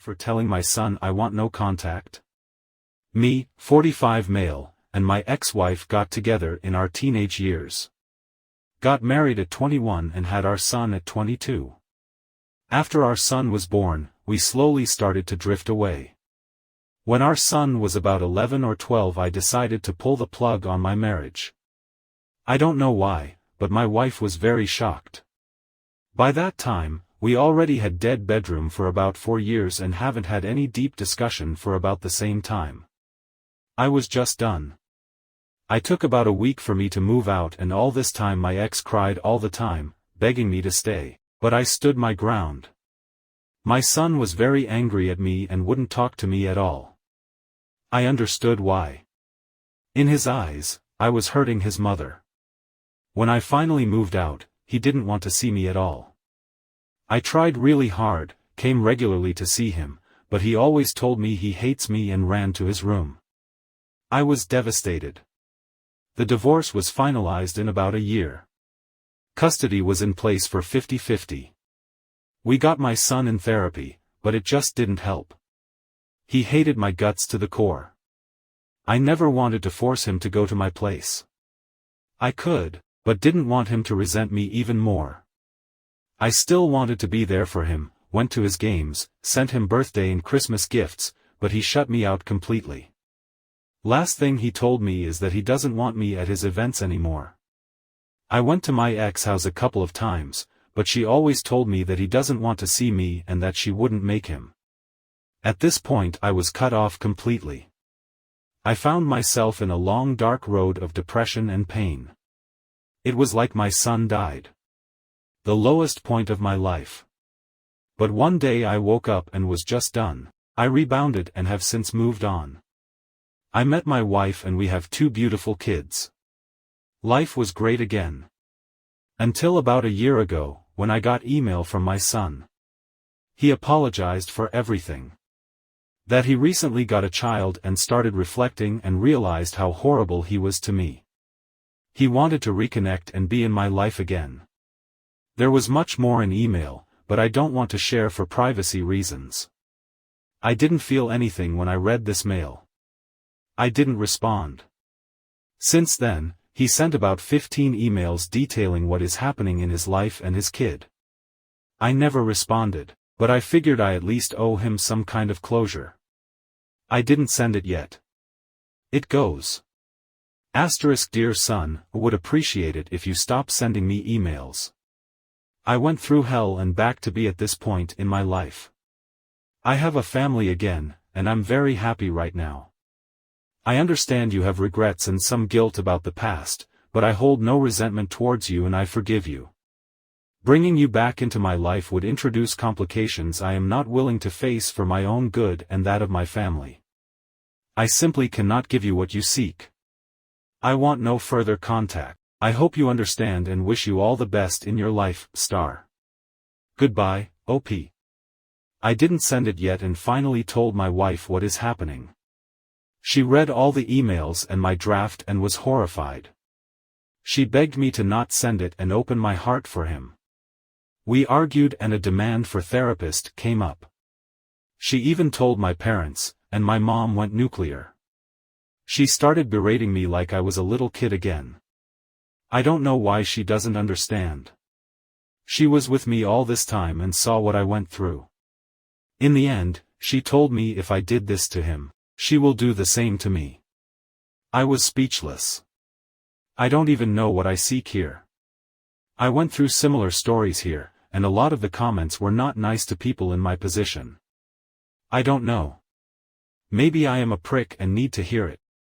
for telling my son I want no contact? Me, 45 male, and my ex-wife got together in our teenage years. Got married at 21 and had our son at 22. After our son was born, we slowly started to drift away. When our son was about 11 or 12, I decided to pull the plug on my marriage. I don't know why, but my wife was very shocked. By that time, we already had dead bedroom for about 4 years and haven't had any deep discussion for about the same time. I was just done. I took about a week for me to move out, and all this time my ex cried all the time, begging me to stay, but I stood my ground. My son was very angry at me and wouldn't talk to me at all. I understood why. In his eyes, I was hurting his mother. When I finally moved out, he didn't want to see me at all. I tried really hard, came regularly to see him, but he always told me he hates me and ran to his room. I was devastated. The divorce was finalized in about a year. Custody was in place for 50-50. We got my son in therapy, but it just didn't help. He hated my guts to the core. I never wanted to force him to go to my place. I could, but didn't want him to resent me even more. I still wanted to be there for him, went to his games, sent him birthday and Christmas gifts, but he shut me out completely. Last thing he told me is that he doesn't want me at his events anymore. I went to my ex house a couple of times, but she always told me that he doesn't want to see me and that she wouldn't make him. At this point I was cut off completely. I found myself in a long dark road of depression and pain. It was like my son died. The lowest point of my life. But one day I woke up and was just done. I rebounded and have since moved on. I met my wife and we have 2 beautiful kids. Life was great again. Until about a year ago, when I got email from my son. He apologized for everything. That he recently got a child and started reflecting and realized how horrible he was to me. He wanted to reconnect and be in my life again. There was much more in email, but I don't want to share for privacy reasons. I didn't feel anything when I read this mail. I didn't respond. Since then, he sent about 15 emails detailing what is happening in his life and his kid. I never responded, but I figured I at least owe him some kind of closure. I didn't send it yet. It goes. Dear son, would appreciate it if you stop sending me emails. I went through hell and back to be at this point in my life. I have a family again, and I'm very happy right now. I understand you have regrets and some guilt about the past, but I hold no resentment towards you and I forgive you. Bringing you back into my life would introduce complications I am not willing to face for my own good and that of my family. I simply cannot give you what you seek. I want no further contact. I hope you understand and wish you all the best in your life, star. Goodbye, OP. I didn't send it yet and finally told my wife what is happening. She read all the emails and my draft and was horrified. She begged me to not send it and open my heart for him. We argued and a demand for therapist came up. She even told my parents, and my mom went nuclear. She started berating me like I was a little kid again. I don't know why she doesn't understand. She was with me all this time and saw what I went through. In the end, she told me if I did this to him, she will do the same to me. I was speechless. I don't even know what I seek here. I went through similar stories here, and a lot of the comments were not nice to people in my position. I don't know. Maybe I am a prick and need to hear it.